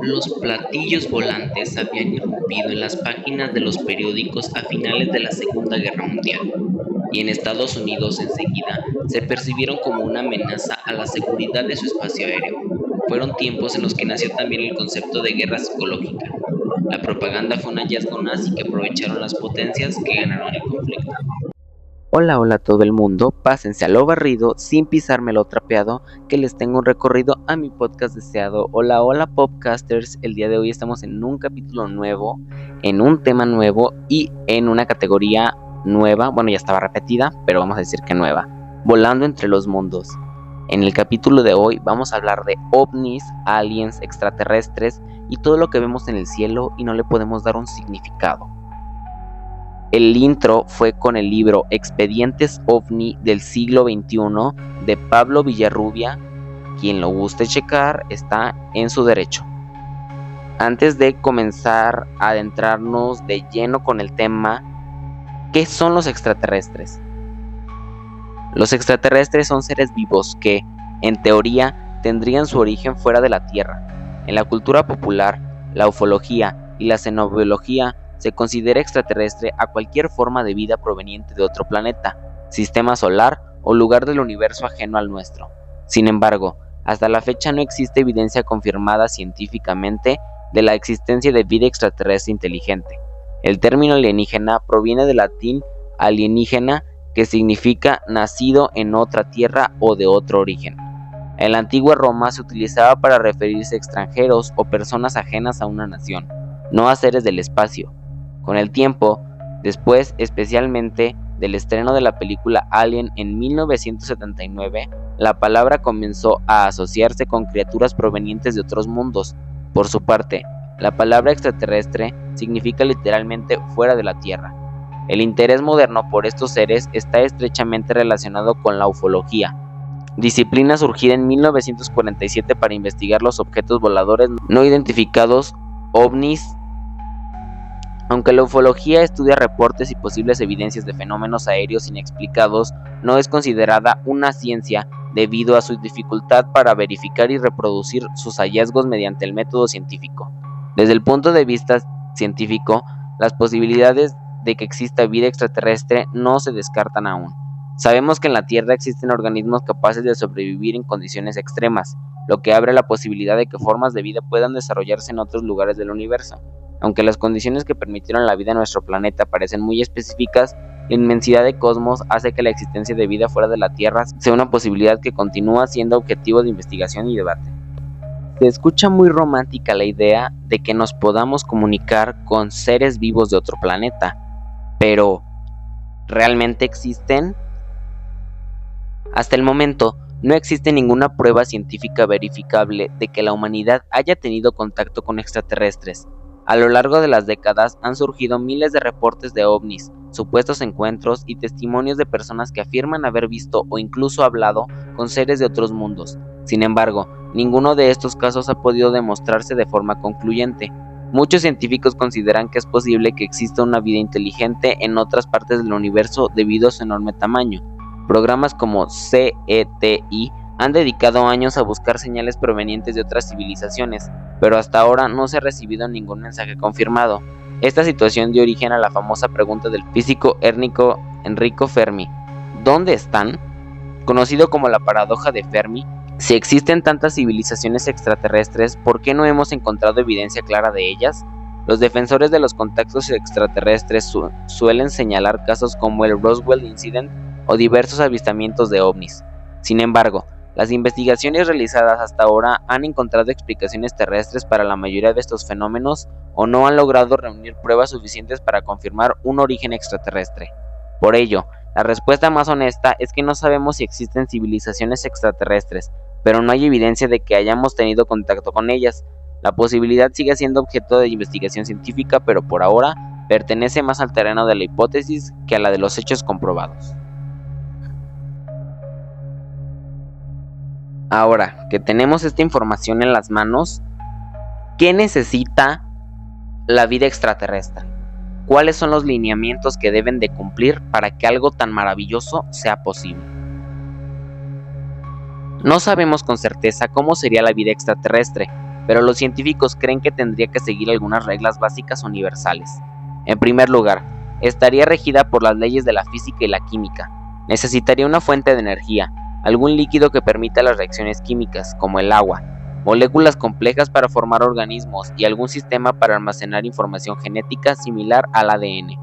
Los platillos volantes habían irrumpido en las páginas de los periódicos a finales de la Segunda Guerra Mundial, y en Estados Unidos enseguida se percibieron como una amenaza a la seguridad de su espacio aéreo. Fueron tiempos en los que nació también el concepto de guerra psicológica. La propaganda fue un hallazgo nazi que aprovecharon las potencias que ganaron el conflicto. Hola, hola a todo el mundo, pásense a lo barrido sin pisarme lo trapeado, que les tengo un recorrido a mi podcast deseado. Hola, hola podcasters, el día de hoy estamos en un capítulo nuevo, en un tema nuevo y en una categoría nueva, bueno ya estaba repetida, pero vamos a decir que nueva, volando entre los mundos. En el capítulo de hoy vamos a hablar de ovnis, aliens, extraterrestres y todo lo que vemos en el cielo y no le podemos dar un significado. El intro fue con el libro Expedientes OVNI del siglo XXI de Pablo Villarrubia. Quien lo guste checar está en su derecho. Antes de comenzar a adentrarnos de lleno con el tema, ¿qué son los extraterrestres? Los extraterrestres son seres vivos que, en teoría, tendrían su origen fuera de la Tierra. En la cultura popular, la ufología y la xenobiología se considera extraterrestre a cualquier forma de vida proveniente de otro planeta, sistema solar o lugar del universo ajeno al nuestro. Sin embargo, hasta la fecha no existe evidencia confirmada científicamente de la existencia de vida extraterrestre inteligente. El término alienígena proviene del latín alienígena, que significa nacido en otra tierra o de otro origen. En la antigua Roma se utilizaba para referirse a extranjeros o personas ajenas a una nación, no a seres del espacio. Con el tiempo, después especialmente del estreno de la película Alien en 1979, la palabra comenzó a asociarse con criaturas provenientes de otros mundos. Por su parte, la palabra extraterrestre significa literalmente fuera de la Tierra. El interés moderno por estos seres está estrechamente relacionado con la ufología, disciplina surgida en 1947 para investigar los objetos voladores no identificados, ovnis. Aunque la ufología estudia reportes y posibles evidencias de fenómenos aéreos inexplicados, no es considerada una ciencia debido a su dificultad para verificar y reproducir sus hallazgos mediante el método científico. Desde el punto de vista científico, las posibilidades de que exista vida extraterrestre no se descartan aún. Sabemos que en la Tierra existen organismos capaces de sobrevivir en condiciones extremas, lo que abre la posibilidad de que formas de vida puedan desarrollarse en otros lugares del universo. Aunque las condiciones que permitieron la vida en nuestro planeta parecen muy específicas, la inmensidad del cosmos hace que la existencia de vida fuera de la Tierra sea una posibilidad que continúa siendo objetivo de investigación y debate. Se escucha muy romántica la idea de que nos podamos comunicar con seres vivos de otro planeta, pero ¿realmente existen? Hasta el momento, no existe ninguna prueba científica verificable de que la humanidad haya tenido contacto con extraterrestres. A lo largo de las décadas han surgido miles de reportes de ovnis, supuestos encuentros y testimonios de personas que afirman haber visto o incluso hablado con seres de otros mundos. Sin embargo, ninguno de estos casos ha podido demostrarse de forma concluyente. Muchos científicos consideran que es posible que exista una vida inteligente en otras partes del universo debido a su enorme tamaño. Programas como CETI han dedicado años a buscar señales provenientes de otras civilizaciones, pero hasta ahora no se ha recibido ningún mensaje confirmado. Esta situación dio origen a la famosa pregunta del físico Enrico Fermi: ¿dónde están? Conocido como la paradoja de Fermi. Si existen tantas civilizaciones extraterrestres, ¿por qué no hemos encontrado evidencia clara de ellas? Los defensores de los contactos extraterrestres suelen señalar casos como el Roswell Incident o diversos avistamientos de ovnis. Sin embargo, las investigaciones realizadas hasta ahora han encontrado explicaciones terrestres para la mayoría de estos fenómenos o no han logrado reunir pruebas suficientes para confirmar un origen extraterrestre. Por ello, la respuesta más honesta es que no sabemos si existen civilizaciones extraterrestres, pero no hay evidencia de que hayamos tenido contacto con ellas. La posibilidad sigue siendo objeto de investigación científica, pero por ahora pertenece más al terreno de la hipótesis que a la de los hechos comprobados. Ahora que tenemos esta información en las manos, ¿qué necesita la vida extraterrestre? ¿Cuáles son los lineamientos que deben de cumplir para que algo tan maravilloso sea posible? No sabemos con certeza cómo sería la vida extraterrestre, pero los científicos creen que tendría que seguir algunas reglas básicas universales. En primer lugar, estaría regida por las leyes de la física y la química. Necesitaría una fuente de energía, algún líquido que permita las reacciones químicas, como el agua, moléculas complejas para formar organismos y algún sistema para almacenar información genética similar al ADN.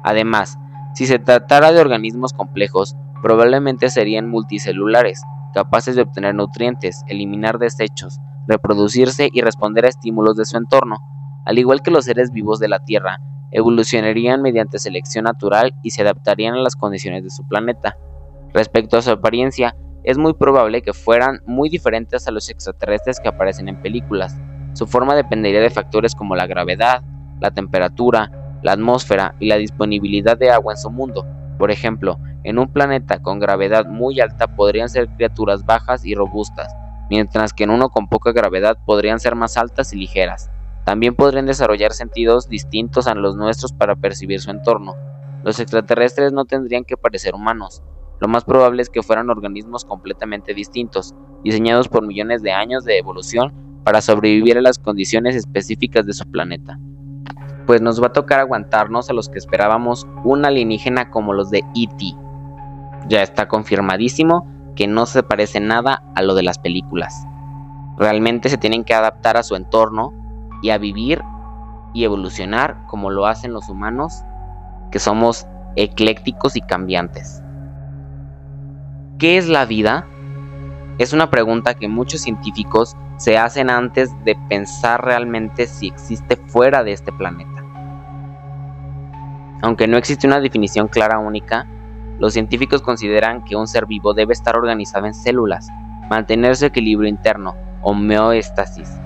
Además, si se tratara de organismos complejos, probablemente serían multicelulares, capaces de obtener nutrientes, eliminar desechos, reproducirse y responder a estímulos de su entorno. Al igual que los seres vivos de la Tierra, evolucionarían mediante selección natural y se adaptarían a las condiciones de su planeta. Respecto a su apariencia, es muy probable que fueran muy diferentes a los extraterrestres que aparecen en películas. Su forma dependería de factores como la gravedad, la temperatura, la atmósfera y la disponibilidad de agua en su mundo. Por ejemplo, en un planeta con gravedad muy alta podrían ser criaturas bajas y robustas, mientras que en uno con poca gravedad podrían ser más altas y ligeras. También podrían desarrollar sentidos distintos a los nuestros para percibir su entorno. Los extraterrestres no tendrían que parecer humanos. Lo más probable es que fueran organismos completamente distintos, diseñados por millones de años de evolución para sobrevivir a las condiciones específicas de su planeta. Pues nos va a tocar aguantarnos a los que esperábamos un alienígena como los de E.T. Ya está confirmadísimo que no se parece nada a lo de las películas. Realmente se tienen que adaptar a su entorno y a vivir y evolucionar como lo hacen los humanos, que somos eclécticos y cambiantes. ¿Qué es la vida? Es una pregunta que muchos científicos se hacen antes de pensar realmente si existe fuera de este planeta. Aunque no existe una definición clara única, los científicos consideran que un ser vivo debe estar organizado en células, mantener su equilibrio interno, homeostasis,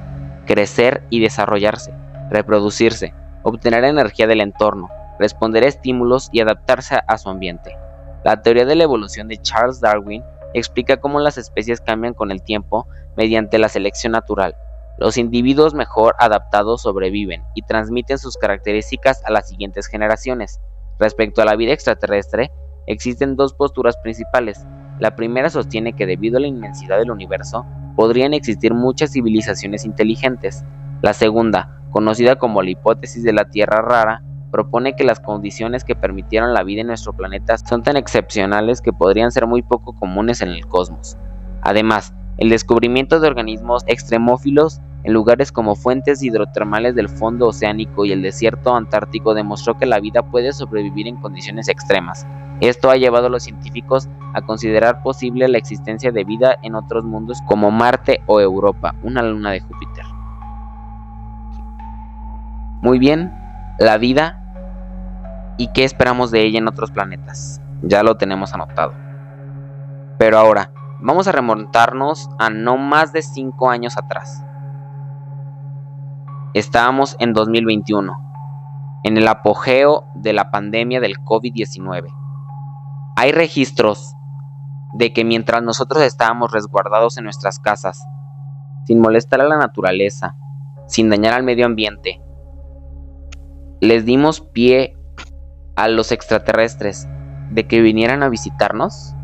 crecer y desarrollarse, reproducirse, obtener energía del entorno, responder a estímulos y adaptarse a su ambiente. La teoría de la evolución de Charles Darwin explica cómo las especies cambian con el tiempo mediante la selección natural. Los individuos mejor adaptados sobreviven y transmiten sus características a las siguientes generaciones. Respecto a la vida extraterrestre, existen dos posturas principales. La primera sostiene que debido a la inmensidad del universo, podrían existir muchas civilizaciones inteligentes. La segunda, conocida como la hipótesis de la Tierra rara, propone que las condiciones que permitieron la vida en nuestro planeta son tan excepcionales que podrían ser muy poco comunes en el cosmos. Además, el descubrimiento de organismos extremófilos en lugares como fuentes hidrotermales del fondo oceánico y el desierto antártico demostró que la vida puede sobrevivir en condiciones extremas. Esto ha llevado a los científicos a considerar posible la existencia de vida en otros mundos como Marte o Europa, una luna de Júpiter. Muy bien, la vida y qué esperamos de ella en otros planetas. Ya lo tenemos anotado. Pero ahora, vamos a remontarnos a no más de 5 años atrás. Estábamos en 2021, en el apogeo de la pandemia del COVID-19. Hay registros de que mientras nosotros estábamos resguardados en nuestras casas, sin molestar a la naturaleza, sin dañar al medio ambiente, les dimos pie a los extraterrestres de que vinieran a visitarnos.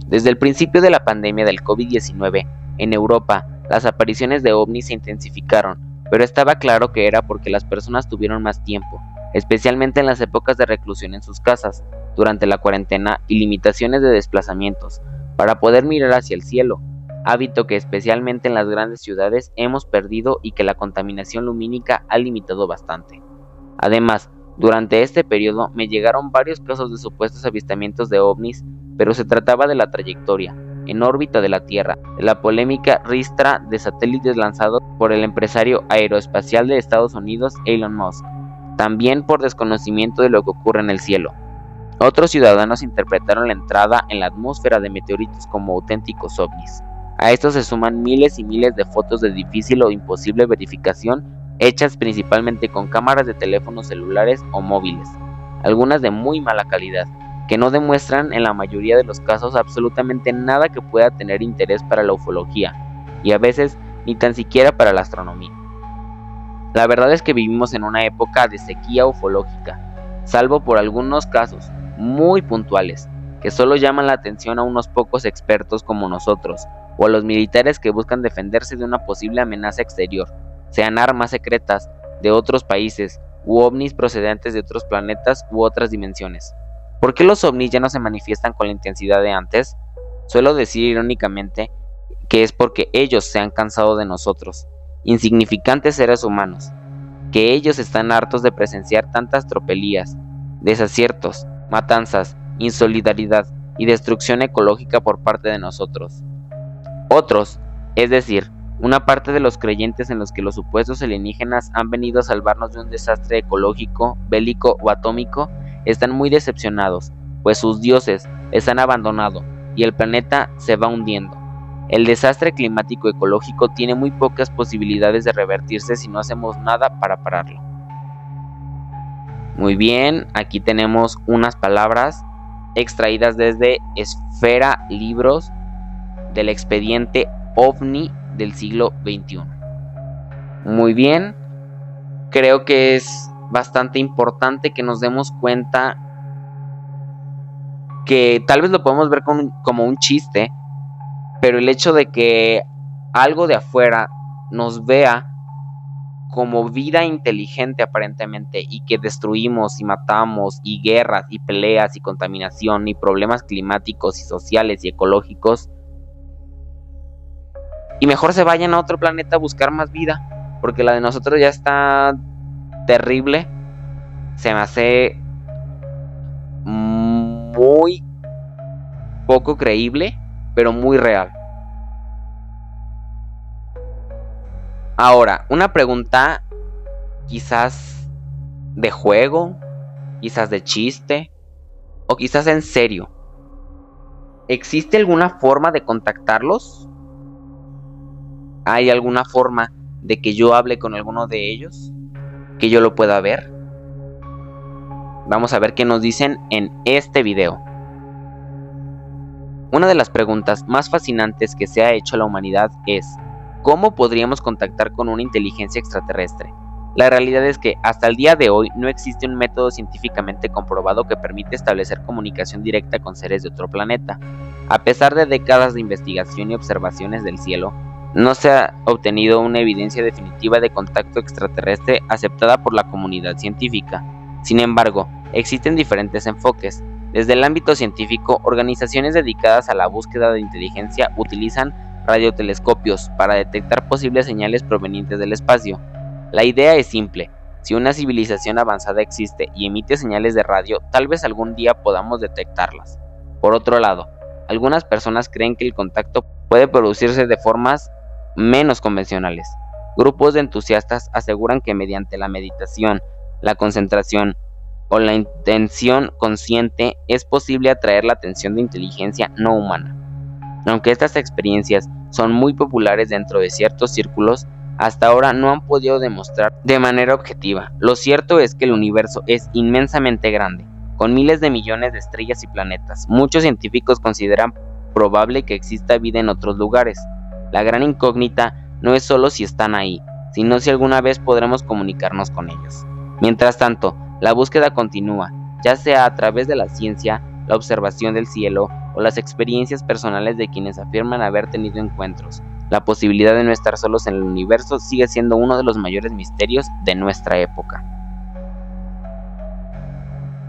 Desde el principio de la pandemia del COVID-19, en Europa, las apariciones de ovnis se intensificaron, pero estaba claro que era porque las personas tuvieron más tiempo, especialmente en las épocas de reclusión en sus casas, durante la cuarentena y limitaciones de desplazamientos, para poder mirar hacia el cielo, hábito que especialmente en las grandes ciudades hemos perdido y que la contaminación lumínica ha limitado bastante. Además, durante este periodo me llegaron varios casos de supuestos avistamientos de ovnis, pero se trataba de la trayectoria, en órbita de la Tierra, de la polémica ristra de satélites lanzados por el empresario aeroespacial de Estados Unidos Elon Musk, también por desconocimiento de lo que ocurre en el cielo. Otros ciudadanos interpretaron la entrada en la atmósfera de meteoritos como auténticos ovnis. A esto se suman miles y miles de fotos de difícil o imposible verificación hechas principalmente con cámaras de teléfonos celulares o móviles, algunas de muy mala calidad, que no demuestran en la mayoría de los casos absolutamente nada que pueda tener interés para la ufología, y a veces ni tan siquiera para la astronomía. La verdad es que vivimos en una época de sequía ufológica, salvo por algunos casos muy puntuales, que solo llaman la atención a unos pocos expertos como nosotros, o a los militares que buscan defenderse de una posible amenaza exterior, sean armas secretas de otros países u ovnis procedentes de otros planetas u otras dimensiones. ¿Por qué los ovnis ya no se manifiestan con la intensidad de antes? Suelo decir irónicamente que es porque ellos se han cansado de nosotros, insignificantes seres humanos, que ellos están hartos de presenciar tantas tropelías, desaciertos, matanzas, insolidaridad y destrucción ecológica por parte de nosotros. Otros, es decir, una parte de los creyentes en los que los supuestos alienígenas han venido a salvarnos de un desastre ecológico, bélico o atómico, están muy decepcionados, pues sus dioses les han abandonado y el planeta se va hundiendo. El desastre climático ecológico tiene muy pocas posibilidades de revertirse si no hacemos nada para pararlo. Muy bien, aquí tenemos unas palabras extraídas desde Esfera Libros del expediente OVNI del siglo XXI. Muy bien, creo que es bastante importante que nos demos cuenta que tal vez lo podemos ver como un chiste, pero el hecho de que algo de afuera nos vea como vida inteligente aparentemente y que destruimos y matamos y guerras y peleas y contaminación y problemas climáticos y sociales y ecológicos, y mejor se vayan a otro planeta a buscar más vida, porque la de nosotros ya está terrible, se me hace muy poco creíble, pero muy real. Ahora, una pregunta quizás de juego, quizás de chiste, o quizás en serio. ¿Existe alguna forma de contactarlos? ¿Hay alguna forma de que yo hable con alguno de ellos? ¿Que yo lo pueda ver? Vamos a ver qué nos dicen en este video. Una de las preguntas más fascinantes que se ha hecho a la humanidad es: ¿cómo podríamos contactar con una inteligencia extraterrestre? La realidad es que hasta el día de hoy no existe un método científicamente comprobado que permite establecer comunicación directa con seres de otro planeta. A pesar de décadas de investigación y observaciones del cielo, no se ha obtenido una evidencia definitiva de contacto extraterrestre aceptada por la comunidad científica. Sin embargo, existen diferentes enfoques. Desde el ámbito científico, organizaciones dedicadas a la búsqueda de inteligencia utilizan radiotelescopios para detectar posibles señales provenientes del espacio. La idea es simple: si una civilización avanzada existe y emite señales de radio, tal vez algún día podamos detectarlas. Por otro lado, algunas personas creen que el contacto puede producirse de formas menos convencionales. Grupos de entusiastas aseguran que mediante la meditación, la concentración o la intención consciente es posible atraer la atención de inteligencia no humana. Aunque estas experiencias son muy populares dentro de ciertos círculos, hasta ahora no han podido demostrar de manera objetiva. Lo cierto es que el universo es inmensamente grande, con miles de millones de estrellas y planetas. Muchos científicos consideran probable que exista vida en otros lugares. La gran incógnita no es solo si están ahí, sino si alguna vez podremos comunicarnos con ellos. Mientras tanto, la búsqueda continúa, ya sea a través de la ciencia, la observación del cielo o las experiencias personales de quienes afirman haber tenido encuentros. La posibilidad de no estar solos en el universo sigue siendo uno de los mayores misterios de nuestra época.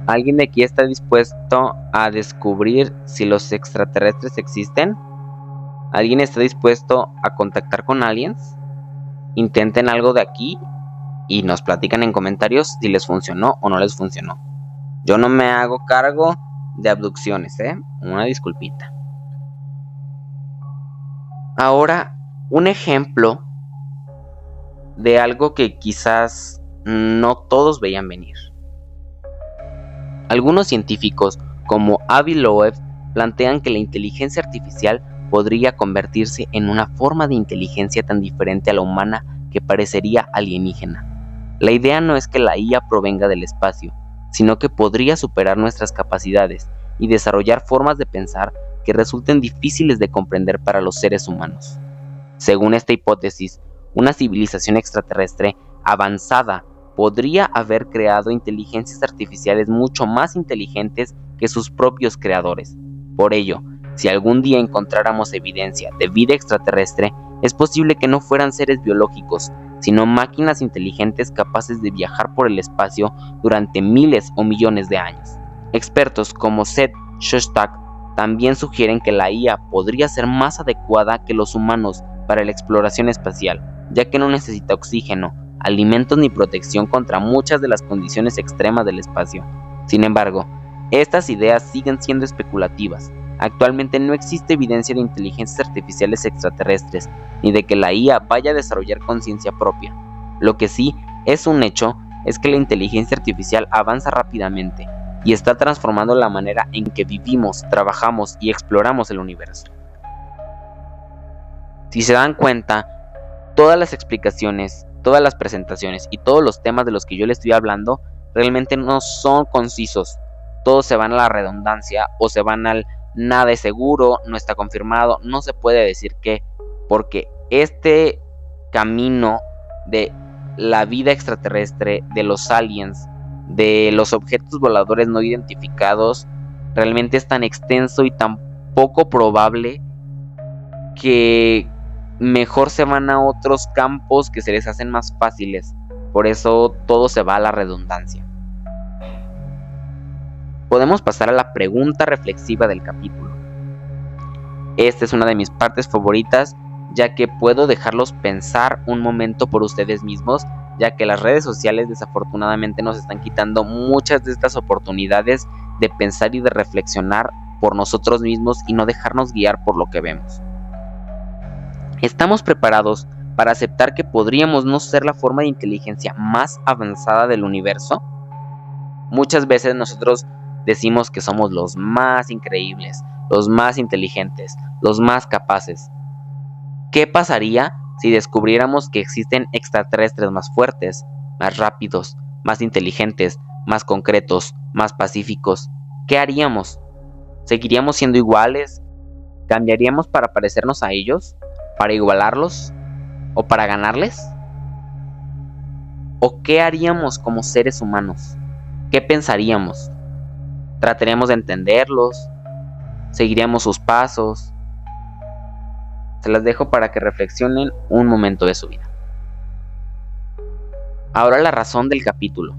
¿Alguien de aquí está dispuesto a descubrir si los extraterrestres existen? ¿Alguien está dispuesto a contactar con aliens? Intenten algo de aquí y nos platican en comentarios si les funcionó o no les funcionó. Yo no me hago cargo de abducciones, una disculpita. Ahora, un ejemplo de algo que quizás no todos veían venir. Algunos científicos, como Avi Loeb, plantean que la inteligencia artificial podría convertirse en una forma de inteligencia tan diferente a la humana que parecería alienígena. La idea no es que la IA provenga del espacio, sino que podría superar nuestras capacidades y desarrollar formas de pensar que resulten difíciles de comprender para los seres humanos. Según esta hipótesis, una civilización extraterrestre avanzada podría haber creado inteligencias artificiales mucho más inteligentes que sus propios creadores. Por ello, Si algún día encontráramos evidencia de vida extraterrestre, es posible que no fueran seres biológicos, sino máquinas inteligentes capaces de viajar por el espacio durante miles o millones de años. Expertos como Seth Shostak también sugieren que la IA podría ser más adecuada que los humanos para la exploración espacial, ya que no necesita oxígeno, alimentos ni protección contra muchas de las condiciones extremas del espacio. Sin embargo, estas ideas siguen siendo especulativas. Actualmente no existe evidencia de inteligencias artificiales extraterrestres, ni de que la IA vaya a desarrollar conciencia propia. Lo que sí es un hecho es que la inteligencia artificial avanza rápidamente y está transformando la manera en que vivimos, trabajamos y exploramos el universo. Si se dan cuenta, todas las explicaciones, todas las presentaciones y todos los temas de los que yo les estoy hablando realmente no son concisos. Todos se van a la redundancia o se van al nada es seguro, no está confirmado, no se puede decir qué, porque este camino de la vida extraterrestre, de los aliens, de los objetos voladores no identificados, realmente es tan extenso y tan poco probable que mejor se van a otros campos que se les hacen más fáciles. Por eso todo se va a la redundancia. Podemos pasar a la pregunta reflexiva del capítulo. Esta es una de mis partes favoritas, ya que puedo dejarlos pensar un momento por ustedes mismos, ya que las redes sociales desafortunadamente nos están quitando muchas de estas oportunidades de pensar y de reflexionar por nosotros mismos y no dejarnos guiar por lo que vemos. ¿Estamos preparados para aceptar que podríamos no ser la forma de inteligencia más avanzada del universo? Muchas veces nosotros decimos que somos los más increíbles, los más inteligentes, los más capaces. ¿Qué pasaría si descubriéramos que existen extraterrestres más fuertes, más rápidos, más inteligentes, más concretos, más pacíficos? ¿Qué haríamos? ¿Seguiríamos siendo iguales? ¿Cambiaríamos para parecernos a ellos? ¿Para igualarlos? ¿O para ganarles? ¿O qué haríamos como seres humanos? ¿Qué pensaríamos? ¿Trataríamos de entenderlos? ¿Seguiríamos sus pasos? Se las dejo para que reflexionen un momento de su vida. Ahora la razón del capítulo.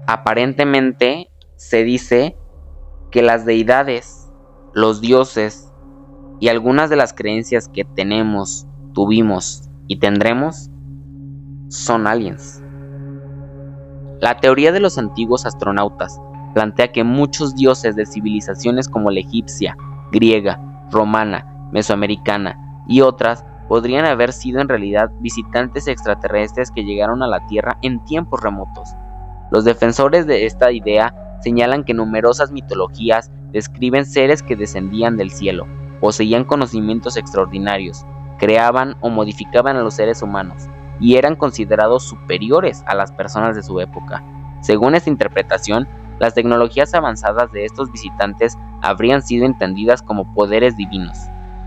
Aparentemente se dice que las deidades, los dioses y algunas de las creencias que tenemos, tuvimos y tendremos son aliens. La teoría de los antiguos astronautas plantea que muchos dioses de civilizaciones como la egipcia, griega, romana, mesoamericana y otras podrían haber sido en realidad visitantes extraterrestres que llegaron a la Tierra en tiempos remotos. Los defensores de esta idea señalan que numerosas mitologías describen seres que descendían del cielo, poseían conocimientos extraordinarios, creaban o modificaban a los seres humanos y eran considerados superiores a las personas de su época. Según esta interpretación, las tecnologías avanzadas de estos visitantes habrían sido entendidas como poderes divinos.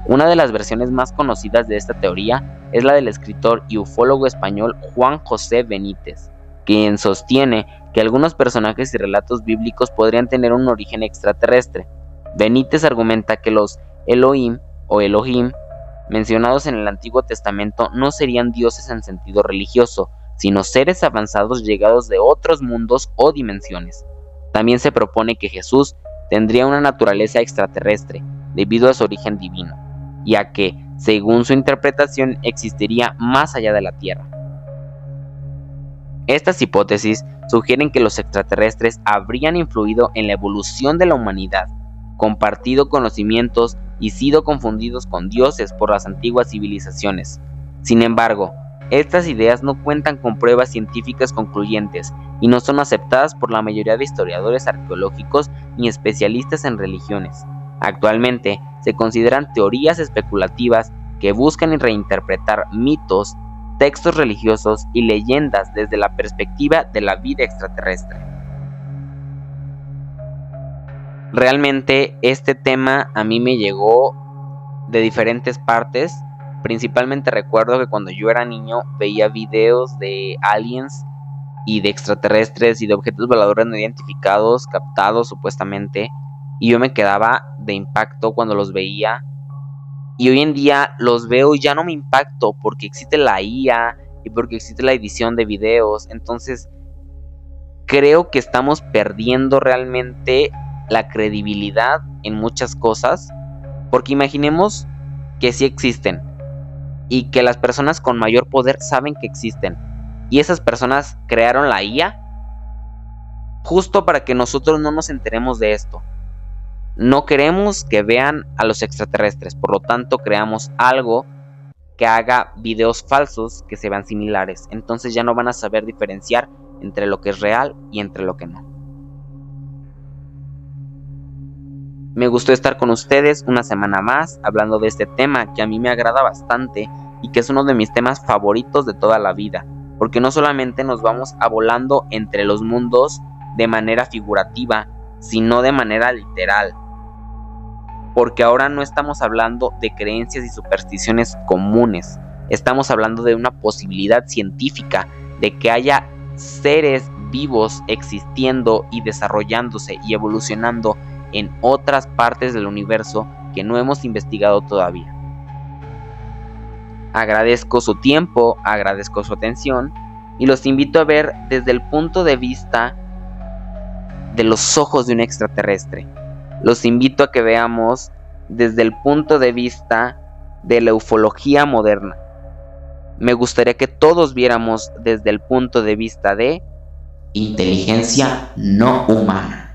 Una de las versiones más conocidas de esta teoría es la del escritor y ufólogo español Juan José Benítez, quien sostiene que algunos personajes y relatos bíblicos podrían tener un origen extraterrestre. Benítez argumenta que los Elohim o Elohim mencionados en el Antiguo Testamento no serían dioses en sentido religioso, sino seres avanzados llegados de otros mundos o dimensiones. También se propone que Jesús tendría una naturaleza extraterrestre debido a su origen divino, ya que, según su interpretación, existiría más allá de la Tierra. Estas hipótesis sugieren que los extraterrestres habrían influido en la evolución de la humanidad, compartido conocimientos y sido confundidos con dioses por las antiguas civilizaciones. Sin embargo, estas ideas no cuentan con pruebas científicas concluyentes y no son aceptadas por la mayoría de historiadores arqueológicos ni especialistas en religiones. Actualmente se consideran teorías especulativas que buscan reinterpretar mitos, textos religiosos y leyendas desde la perspectiva de la vida extraterrestre. Realmente este tema a mí me llegó de diferentes partes. Principalmente recuerdo que cuando yo era niño veía videos de aliens y de extraterrestres y de objetos voladores no identificados captados supuestamente y yo me quedaba de impacto cuando los veía. Y hoy en día los veo y ya no me impacto porque existe la IA y porque existe la edición de videos. Entonces creo que estamos perdiendo realmente la credibilidad en muchas cosas, porque imaginemos que sí existen y que las personas con mayor poder saben que existen y esas personas crearon la IA justo para que nosotros no nos enteremos de esto. No queremos que vean a los extraterrestres, por lo tanto creamos algo que haga videos falsos que se vean similares. Entonces ya no van a saber diferenciar entre lo que es real y entre lo que no. Me gustó estar con ustedes una semana más hablando de este tema que a mí me agrada bastante y que es uno de mis temas favoritos de toda la vida, porque no solamente nos vamos a volando entre los mundos de manera figurativa, sino de manera literal. Porque ahora no estamos hablando de creencias y supersticiones comunes, estamos hablando de una posibilidad científica de que haya seres vivos existiendo y desarrollándose y evolucionando en otras partes del universo que no hemos investigado todavía. Agradezco su tiempo, agradezco su atención y los invito a ver desde el punto de vista de los ojos de un extraterrestre. Los invito a que veamos desde el punto de vista de la ufología moderna. Me gustaría que todos viéramos desde el punto de vista de inteligencia no humana.